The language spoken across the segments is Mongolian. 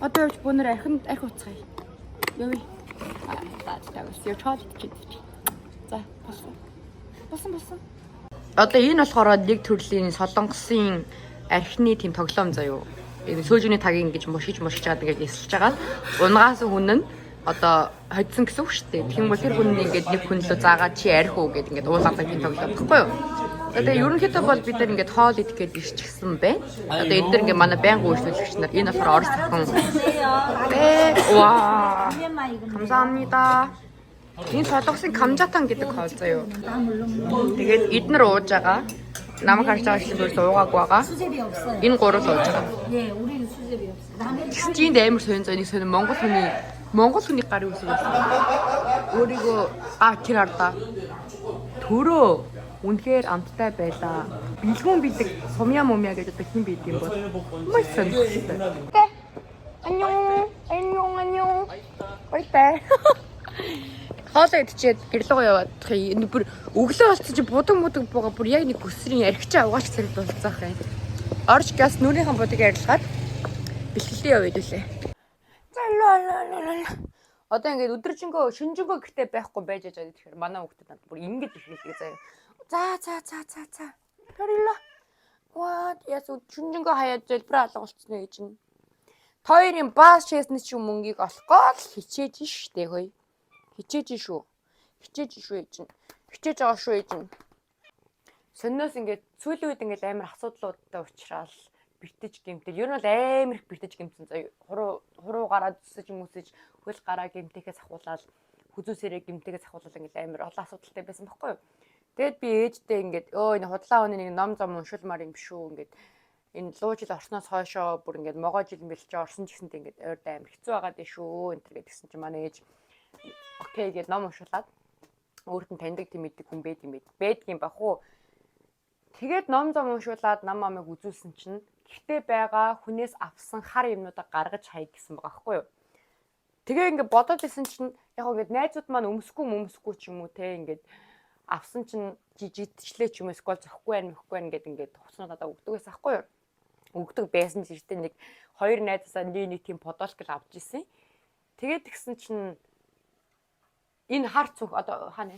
Одоо явж бүүнээр архи уцгаая. Явъя. Яа чад чи. За, болсон. Одоо энэ болохоор нэг төрлийн солонгосын архины тийм тоглоом заяо. Энэ сөөжний тагийг ингэж мушиж чаад ингэж нисэлж байгаа. Унгаас хүн нь одоо хоцсон гэсэн үг шүү дээ. Тийм бол тэр хүн нь ингэж нэг хүн лөө заагаад чи арх уу гэд ингэж уулаадаг тийм тоглоом баггүй юу? Одоо ерөнхийдөө бол бид нар ингэж хоол идэх гээд ирчихсэн байна. Одоо эдгээр ингэ манай байнга үйлчлүүлэгч нар энэ болохоор орос хүн. Ваа. 감사합니다. Энэ солонгосын камжатан гэдэг хоол заяо. Тэгээд эднэр ууж байгаа. 남은 харж байгаа шиг 벌써 уугаагүй байгаа. Энэ гурав л ууж байгаа. 예, 우리는 수제비 없어. Чинд амар сонь сонь Монгол хүний гарын үсэг байсан. Өөрийгөө тэр ардаа төрөө үнэхээр амттай байлаа. Бэлгүүн бидэг сумья гэж одоо хин бийд юм бол маш сонирхолтой. 안녕. Ойтай. Хоолоо идчихэд гэрлэгөө яваад энэ бүр өглөө болсон чи будаг буугаа бүр яг нэг өсрийн архичаа угаач царил болцоох юм. Орж газ нүрийнхэн будаг арилгаад бэлтгэлээ явъя дүүлээ. За одоо ингээд өдржингөө шинжэнгөө гэртээ байхгүй байж байгаа тэгэхээр манай хүүхдэд надад бүр ингэж ихэлдэг заяа. За. Төрөлөө. What? Яс шинжэнгөө хаяад залбираа алгуулчихна гэж юм. Хоёрын баас шээсний ч мөнгийг олохгүй хичээж штэ хөөе. Хичээж шүү ээж. Хичээж байгаа шүү ээж. Сонноос ингээд сүүлийн үед ингээд амар асуудлуудтай уучраад битэж гэмтэл. Ер нь бол амар их битэж гэмтсэн заяа. Хуруу гараад зүсэж хүмүүсэж хөл гараа гэмтэхээс ахуулаад хүзүүсэрээ гэмтэхээс ахуулаад ингээд амар олон асуудалтай байсан байхгүй юу? Тэгэд би ээжтэй ингээд энэ худлаа өний нэг ном зам уншуулмаар юм шүү ингээд энэ луу жил орсноос хойшоо бүр ингээд могоо жил мэлж орсон ч гэсэнтэй ингээд ойрд амар хэцүү байгаад шүү энэ төр гэдгсэн чинь манай ээж окей гэд ном уншуулад өөрт нь таньдаг тийм мэддэг хүн байдгийн бах уу. Тэгээд ном зам уншуулад нам амыг үзүүлсэн чинь гэртээ байгаа хүнээс авсан хар юмнуудаа гаргаж хай гэсэн байгаа байхгүй юу. Тэгээ ингээд бодоод исэн чинь яг ингээд найзууд маань өмсөхгүй ч юм уу те ингээд авсан чинь жижигчлээ ч юм уу эсвэл зөхгүй байна гэд ингээд хуцнуудаа өгдөг байсан байхгүй юу. Өгдөг байсан ч ихтэй нэг хоёр найзаасаа нэг тийм подолкл авч ирсэн. Тэгээд тэгсэн чинь энэ хар цүнх одоо хаана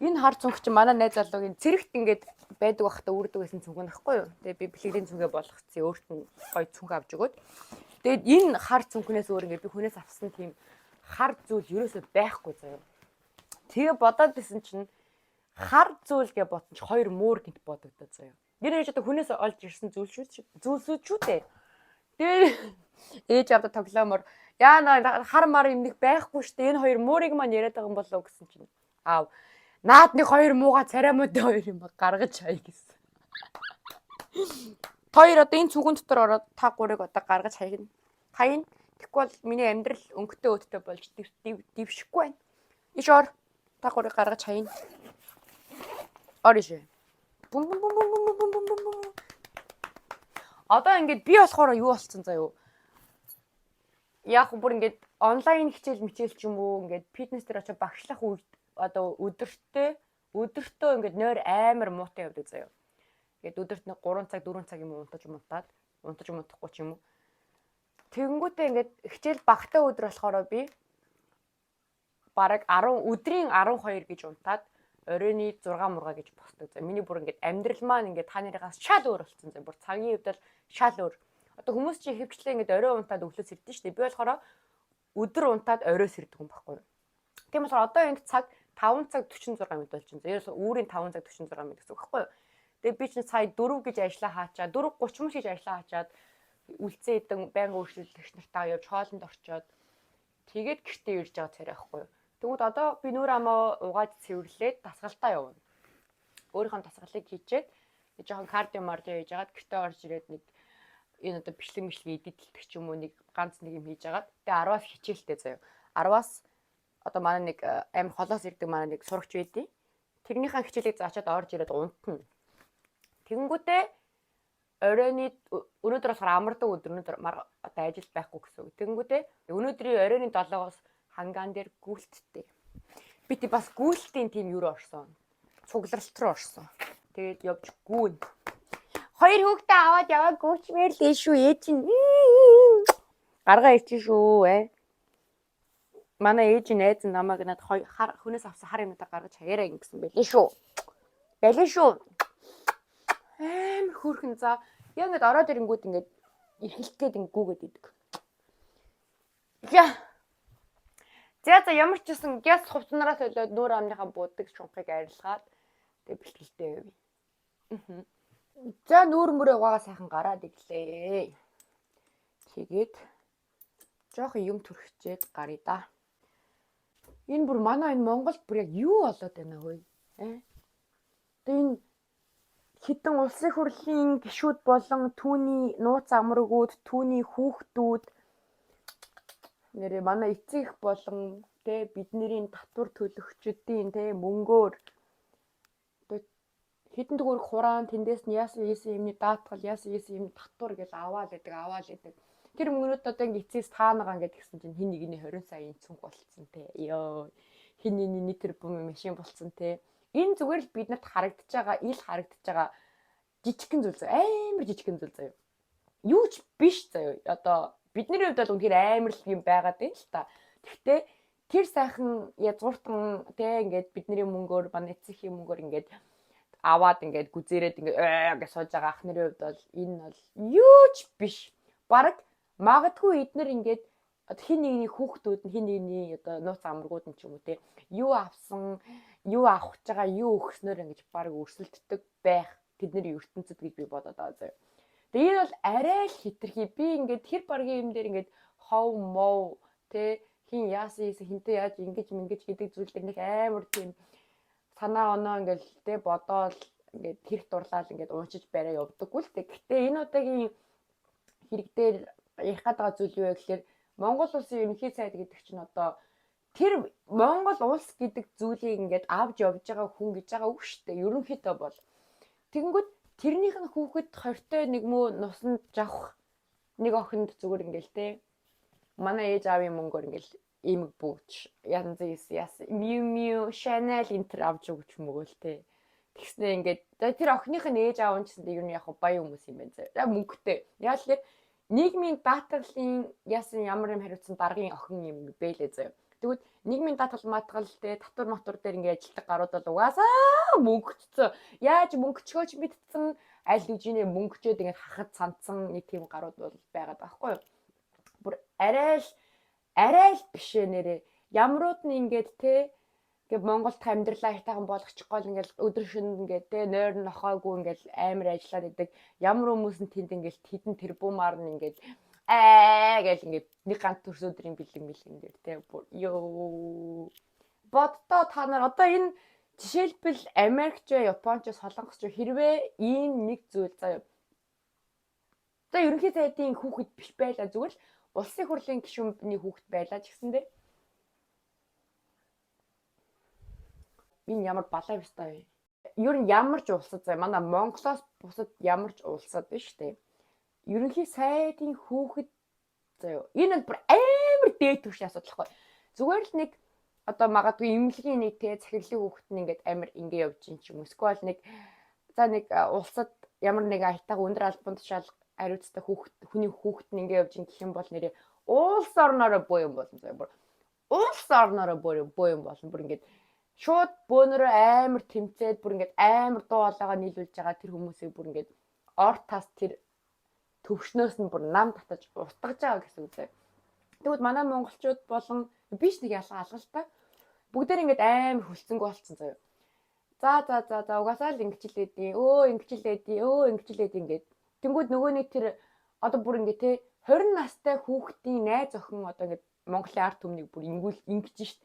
энэ хар цүнх чи манай найз залуугийн цэрэгт ингээд байдаг байхдаа үрдэг байсан цүнх нөхгүй юу. Тэгээ би бэлгэлийн цүнхээ болгоцсон. Өөрт нь гоё цүнх авч өгөөд. Тэгээд энэ хар цүнхнээс өөр ингээд би хүнээс авсан тийм хар зүйл ерөөсөө байхгүй заяа. Тэгээ бодоод байсан чинь хар зүйл гэж бодсон чи хоёр муур гинт бодогдоо заяа. Нэр ээж одоо хүнээс олж ирсэн зүйлсүүд шүү дээ. Тэгээ ээж авда тоглоомор яа хар мар юм нэг байхгүй штэ энэ хоёр муурыг маань яриад байгаа юм болоо гэсэн чинь аав наад нэг хоёр мууга царамууд хоёр юм гаргаж хай гэсэн. Хоёр одоо энэ цүгэн дотор ороод та гурыг одоо гаргаж хайна. Тэгэхгүй бол миний амьдрал өнгөтэй өдтэй болж дэвшихгүй байна. Иш ор та гурыг гаргаж хайна. Ор иш. Одоо ингээд би болохоор юу болцсон заяа. Яг бүр ингээд онлайн хичээл ч юм уу ингээд фитнес дээр очиж багшлах үед одоо өдөртөө ингээд нойр амар муутай явдаг заяа. Ингээд өдөрт нэг 3 цаг 4 цаг юм унтаж унтахгүй ч юм уу. Тэгэнгүүтээ ингээд хичээл багтаа өдөр болохоор би бараг 10 өдрийн 12 гэж унтаад оройны 6 мурга гэж босдог заяа. Миний бүр ингээд амьдрал маань ингээд та нарыгаас шал өөр болсон заяа. Бүр цагийн хувьд л шал өөр. Одоо хүмүүс чинь хөвчлээ ингээд орой унтаад өглөө сэрдэн шүү дээ. Би болохоор өдөр унтаад орой сэрдэг юм байхгүй юу. Тийм болохоор одоо энд цаг 5 цаг 46 минут болж байна. Ерөөсөө үүрийн 5 цаг 46 минут гэсэн үг байхгүй юу. Тэгээ би чинь сая 4 гэж ажиллаа хаачаад 4:30 гэж ажиллаа хаачаад үлцэн идэг байнга үйлчлүүлэгч нартаа явж хоолнд орчоод тэгээд гэртээ ирж байгаа царай байхгүй юу. Тэгвэл одоо би нүр амаа угааж цэвэрлээд дасгалтаа явна. Өөрийнхөө дасгалыг хийчээд жоохон кардио хийж агаад гэртээ орж ирээд нэг энэ одоо бичлэг эдитэлдэг ч юм уу нэг ганц нэг юм хийж агаад тэгээ 10-аас хичээлтэй заяа. 10-аас одоо манай нэг амир холоос ирдэг манай нэг сурагч байдیں۔ Тэрнийхэн хичээлийг заачаад орж ирээд унтна. Тэгэнгүүтээ оройны өнөөдөр болохоор амардаг өдөр өнөөдөр одоо ажил байхгүй гэсэн үг. Тэгэнгүүтээ өнөөдрийн оройны 7-оос хангаан дээр гүйлттэй. Би тий бас гүйлтийн тийм юу орсон. Цугларалт руу орсон. Тэгээд явж гүүн. Хоёр хүүхдээ аваад яваа гүйчмээр л шүү ээж нь. Гаргаа ичээ шүү. Манай ээж найз намайг надад хүнээс авсан хар юмудаа гаргаж хаяараа ингэсэн байлээ шүү. Байлээ шүү. Хөөрхөн за яа ингэж ороод ирэнгүүд ингэж эрхэлтгээд ингэгүйгээд идэг. За ямар ч гэсэн гяс хувцнараас болоод нүүр амныхаа буудаг шунхыг арилгаад тэгээ бэлтгэлтэй байв. За нүүр мөрөө угаага сайхан гараад ирлээ. Тэгээд жоохон юм төрхчээд гарыг да. Энэ бүр манай энэ Монголд бүр яг юу болоод байна хөөе? Тэгээ энэ хитэн улсын хурлын гишүүд болон түүний нууц амрагууд, түүний хүүхдүүд нэрээ манай эцэг их болон тэ бидний татвар төлөгчдийн тэ мөнгөөр хитэн төгрөг хураан тэндээс нь яасан юмны даатгал яасан юм татвар гэж аваад идэг. Тэр мөнгнүүд одоо ингэ эцээс таанагаа ингэ гэсэн чинь хин нэгний 20 сая цүнх болцсон те. Ёо. Хин нэгний тэрбум машин болцсон те. Энэ зүгээр л бид нарт харагдаж байгаа жижигхэн зүйл заяа. Амар жижигхэн зүйл заяа. Юу ч биш заяа. Одоо бидний хувьд бол үнэхээр амар л юм байгаад байна л та. Гэхдээ тэр сайхан язгууртан те ингээд бидний мөнгөөр манай эцгийн мөнгөөр ингээд аваад ингээд гүзээрээд ингээд гэж сууж байгаа ахнарын хувьд бол энэ бол юу ч биш. Бараг магадгүй эднэр ингээд хин нэгний хүүхдүүд нь хин нэгний одоо нууц амрагууд нь ч юм уу те юу авсан юу авах гэж байгаа юу өгснөөр ингэж баг өрсөлддөг байх тэдний ертөнцид гэж би бодоод байгаа заяа. Тэгээ энэ бол арай л хитрхи би ингээд тэр баргийн юм дээр ингээд хов мов те хин яасан хинтээ яаж ингэж гэдэг зүйл дээр нэг амар тийм санаа оноо ингээд те бодоол ингээд тэрх дурлал ингээд уучиж барай явдаггүй л те. Гэхдээ энэ удаагийн хэрэг дээр ярих гэдэг зүйл юу вэ гэхээр Монгол улсын ерөнхий сайд гэдэг чинь одоо тэр Монгол улс гэдэг зүйлийг ингээд авч явж байгаа хүн гэж байгаа үг шүү дээ. Ерөнхийдөө бол тэгэнгүүт тэрнийх нь хүүхэд хортой нэг мөө нусанд жавах нэг охинд зүгээр ингээл те манай ээж аавын мөнгөөр ингээл имэг бүүж янз яасан Miu Chanel энтер авч өгч мөгөөл те. Тэгснэ ингээд тэр охиных нь ээж аав нь ч гэсэн ер нь яг баян хүмүүс юм байна заа. Мөнгөтэй. Яг л нийгмийн даатгалын яасан ямар юм хариуцсан даргын охин юм бэлээ заяа. Тэгвэл нийгмийн даатгал те татвар матур дээр ингээд ажилтдаг гарууд бол угаасаа мөнгөцсөн. Яаж мөнгөчгөөч мэдсэн аль үжинээ мөнгөчөөд ингээд хахад цанцсан нэг тийм гарууд бол байгаад байхгүй юу? Бүр арай л бишээ нэрээ. Ямрууд нь ингээд те ингээд Монголд амьдралаа хайтахан болгочих гол ингээд өдөр шөнө ингээд те нойр нохоогүй ингээд амар ажиллаад идэг. Ямар хүмүүс нь тэнд ингээд хідэн тэрбумаар нь ингээд гэл ингээд нэг ганц төрс өдрийн бэлэн дээр те ёо боддоо та нар одоо энэ жишээлбэл Америкч, Японч, Солонгосч хэрвээ ийм нэг зүйл заяа. За ерөнхий сайдын хүүхэд биш байла зүгээр л улсын хурлын гишүүний хүүхэд байлаа ч гэсэн дээ. Энэ ямар балай вистай вэ? Ер нь ямар ч улсад заяа манай Монголоос бусад ямар ч улсад биш үү? Ерөнхий сайдын хүүхэд заяа. Энэ бол бүр амар дээд түвшний асуудал байхгүй. Зүгээр л нэг одоо магадгүй эмнэлгийн нэг те захирлын хүүхэд нь ингээд амар ингэ явж ин ч юм. Эсвэл нэг улсад ямар нэг айтаг өндөр албан тушаал ариуцтай хүний хүүхэд нь ингэ явж ин гэх юм бол нэрээ улс орноороо боо юм болно заяа. Бүр улс орноороо боо юм болно. Бүр ингээд шууд бөөнөрөө амар тэмцээд бүр ингээд амар дуу хоолойгоо нийлүүлж байгаа тэр хүмүүсийг бүр ингээд ор тас тэр төвшнөөс нь бүр нам татаж устгаж байгаа гэсэн үг заяа. Тэгвэл манай монголчууд болон биш нэг ялгаа алгалтай бүгдээр ингээд амар хөлцөнгөө болцсон заяа. За угаасаа л ингэчлээдий. Ингэчлээдий ингээд. Тэнгүүд нөгөө нэг тэр одоо бүр ингээд те 20 настай хүүхдийн найз охин одоо ингээд Монголын ард түмнийг бүр ингэж шít.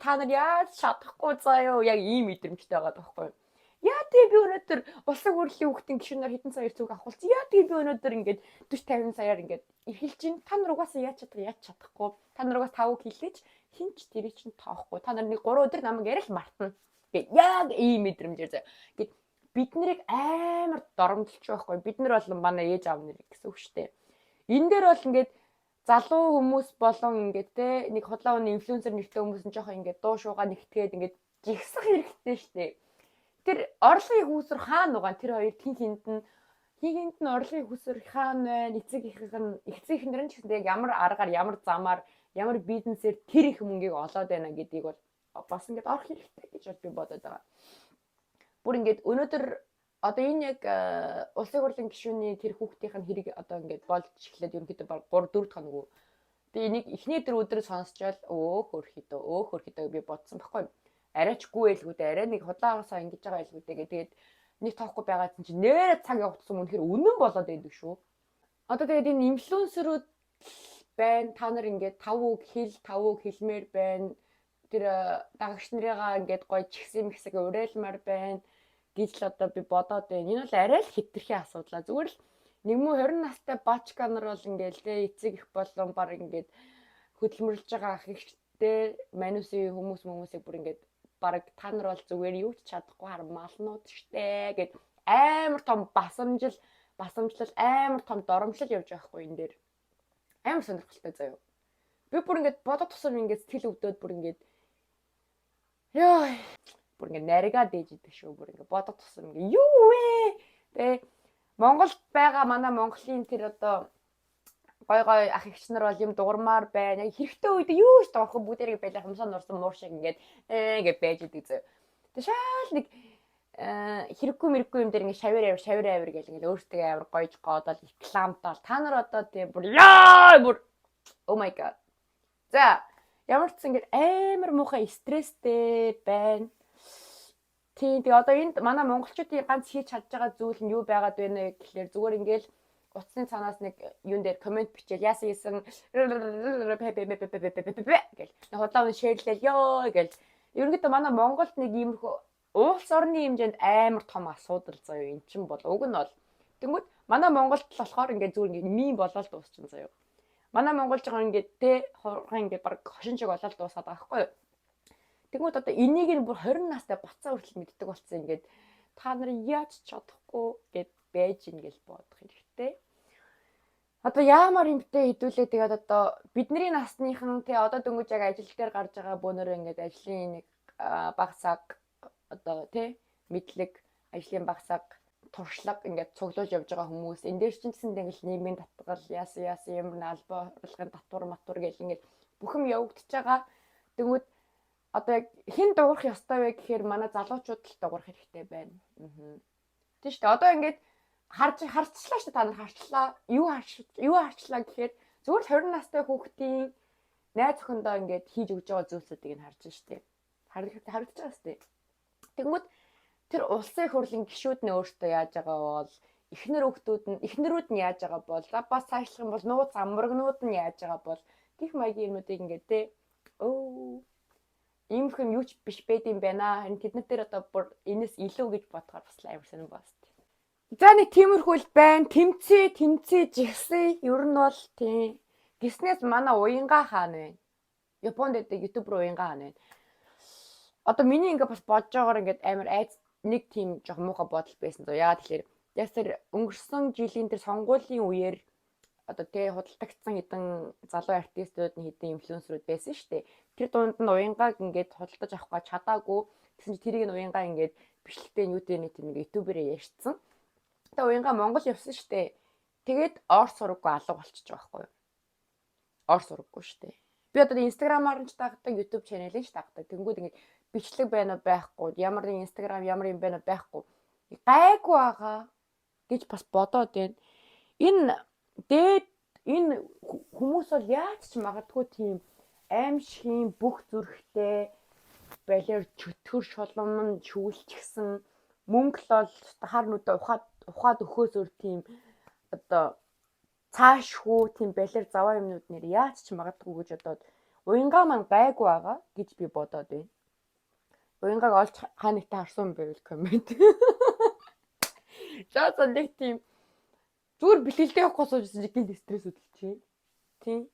Та нар яаж чадахгүй заяа. Яг ийм мэдрэмжтэй байгаа байхгүй юу? Яа тий би өнөөдөр улсын хурлын хүүхдийн гишүүнээр хэдэн сая зүг авахулсан. Яа тий би өнөөдөр ингээд 40 50 саяар ингээд эрхэлж ин та нар угаасаа яаж чадахгүй. Та нар угаас 5 хэлээч хинч тэрий чинь тоохгүй. Та нар нэг 3 өдөр намайг ярил мартна. Гэт яг ийм мэдрэмжээр заяа. Гэт бид нарыг амар доромжилж байхгүй. Бид нар бол манай ээж аав нарыг гэсэн үг шүү дээ. Энэ дээр бол ингээд залуу хүмүүс болон ингээд те нэг худлаа өний инфлюенсер нэртэй хүмүүс нь жоохон ингээд дуу шуугаа нэгтгээд ингээд жигсах хэрэгтэй шүү дээ. Тэр орлогын хүүсэр хаана байгаа тэр хоёр тэн тэнд нь Хийгэнд нь орлогын хүсэр хаан байна, эцэг эхнэр нь ч гэсэн яг ямар аргаар, ямар замаар, ямар бизнесээр тэр их мөнгийг олоод байна гэдгийг бол бас ингээд орох хэрэгтэй гэж бол би бодоод байгаа. Бүр ингээд өнөөдөр одоо энэ яг улсын хурлын гишүүний тэр хүүхдийнх нь хэрэг одоо ингээд болж эхлээд ерөнхийдөө баг 3-4 хоног. Тэгээ энийг эхний өдөр сонсчоод хөөрхөдөө би бодсон байхгүй. Арайчгүй байлгүй дээ. Арай нэг худлаагаасаа ингэж байгаа байлгүй дээ. Тэгээд нэг тоохгүй байгаадсан чинь нэрэ цаг явагдсан үнэхээр үнэн болоод байдаг шүү. Одоо тэгээд энэ инфлюенсерүүд байна. Та нар ингээд 5 үг хэлмээр байна. Тэр дагагч нарыгаа ингээд гоё чигсэг уриалмаар байна гэж л одоо би бодоод байна. Энэ бол арай л хитрхи асуудал. Зүгээр л нэгмүү 20 настай бачка нар бол ингээд тэ эцэг их болон баг ингээд хөдөлмөрлж байгаа ах ихтэй манусын хүмүүсийг бүр ингээд баг та нар бол зүгээр юу ч чадахгүй хармаалнууд штэ гэд амар том басамжлал амар том доромжлол явж байгаа хгүй энэ дээр. Амар сонирхолтой заяа. Би бүр ингээд бодоод тусам ингээд сэтгэл өвдөд бүр ингээд бүр ингээд наригаа дээж идэг шүү. Бүр ингээд бодоод тусам ингээд юу вэ? Тэ Монголд байгаа манай Монголын тэр одоо гой ах эгч нар бол юм дуурмаар байна. Яг хэрэгтэй үед юу ч доорхгүй бүгдээрээ байлаа хумсаа нурсан муур шиг ингээд байж идэг зөө. Тэг шаал нэг хэрэггүй юм дээр ингээд шавир авир гэл ингээд өөртөө авир гойж гоодол рекламтал. Та нар одоо тийм бүр oh my god. За ямар ч ингээд амар муухай стресстэй байна. Тэгээ одоо энд манай монголчуудын ганц хийж чадж байгаа зүйл нь юу байгаад байна вэ гэхлээр зүгээр ингээл утасны цаанаас нэг юун дээр комент бичээл яасан гэл худлаа нь шеэрлээл ёо гэл ерөнхийдөө манай Монголд нэг иймэрхүү улс орны хэмжээнд амар том асуудал заяа эн чинь бол уг нь бол тэнгүүд манай Монголд болохоор ингээд зүгээр ингээд мим болоод дуусчихсан заяа манай монголч байгаа ингээд тэ хурхан ингээд баг хошин шиг болоод дуусаад байгаа байхгүй юу. Тэгмүүд одоо энийг нь бүр 20 настай буцаа хүртэл мэддэг болсон ингээд та нар яаж чадахгүй гэд байж ин гэж бодох хэрэгтэй. Одоо яамаар юмтэй хэдүүлээ тэгээд одоо бидний насныхан тэ одоо дөнгөж яг ажил дээр гарч байгаа бөөнөрөө ингээд ажлын нэг баг цаг одоо тэ мэдлэг ажлын баг цаг туршлага ингээд цуглуулж явж байгаа хүмүүс энэ дээр чинь ингээд нийгмийн татгал яасан юм албаа урлагын татвар гэл ингээд бүх юм явагдаж байгаа. Тэгмүүд одоо яг хэн дуурах ёстой вэ гэхээр манай залуучууд л дуурах хэрэгтэй байна. Тийм шүү дээ. Одоо ингээд харцлаа шүү дээ. Та нар харчлаа. Юу харчлаа гэхээр зүгээр л 20 настай хүүхдийн найз охиндоо ингээд хийж өгж байгаа зүйлсүүдийг нь харж шүү дээ. Харагдаж байгаа шүү дээ. Тэгмүүд тэр улсын хурлын гишүүд нь өөртөө яаж байгаа бол эхнэрүүд нь яаж байгаа бол бас цаашлах юм бол нууц амрагнууд нь яаж байгаа бол гих маягийн юмнуудыг ингээд те ийм юм юу ч биш байд юм байна. Харин тэднэр дээр одоо бүр энэс илүү гэж бодохоор бас амар сонирн баст. За нэг тиймэрхүүл байна. Тэмцээ жигсэн. Ер нь бол тийм. Гиснээс манай уянга хаан байна. Японд байдаг ютубер уянга хаан байна. Одоо миний ингээд бас бодож байгаагаар ингээд амар айц нэг тийм жоох муухай бодол байсан зөө. Яагаад тэгэхээр яг тэр өнгөрсөн жилийн тэр сонгуулийн үеэр одоо тэ худалдагдсан хэдэн залуу артистууд нь хэдэн инфлюенсерүүд байсан шүү дээ. Тэр дунд нь уянгааг ингээд худалдаж авах чадаагүй. Тэгсэн чинь тэрийг нь уянгаа ингээд бичлэгтэй нэг ютуберээ ярьсан. Тэгээ уянгаа Монгол явсан шүү дээ. Тэгээд ор сураггүй алга болчихж байгаа байхгүй юу? Ор сураггүй шүү дээ. Би одоо инстаграмаар нь ч дагдаг, ютуб чаналын ч дагдаг. Тэнгүүд ингээд бичлэг байна уу байхгүй. Ямар нэг инстаграм ямар юм байна уу байхгүй. Гайгүй байгаа гэж бас бодоод байна. Энэ хүмүүс бол яаж ч магадгүй тийм аимшигын бүх зүрхтэй балер чөтгөр шоломн шүүлчихсэн мөнгө л бол хар нүдэ ухаад өхөөс өөр тийм одоо цаашгүй тийм балер заваа юмнууд нэр яаж ч магадгүй гэж бодоод уянгаа маань гайгүй байгаа гэж би бодоод байна. Уянгааг олж ханагтай харсан байвал комент. Жаа нэг тийм зүгээр бэлгэлдээ явахгүй суужсэн чинь гинт стресс хөдөлчихье. Тийм.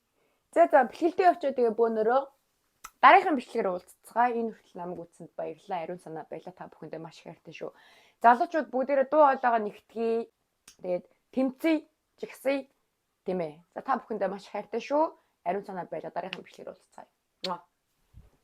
За бэлгэлдээ явчаа тэгээ бөөнөрөө дараагийн бичлэгээр уулзцгаа. Энэ хүртэл намайг үзсэнд баярлалаа. Ариун санаа баялаа та бүхэндээ маш их хайртай шүү. Залуучууд бүгдээрээ дуу хоолойгоо нэгтгэе. Тэгээд тэмцэе, жигсэе тийм ээ. За та бүхэндээ маш их хайртай шүү. Ариун санаа баялаа дараагийн бичлэгээр уулзцгаа.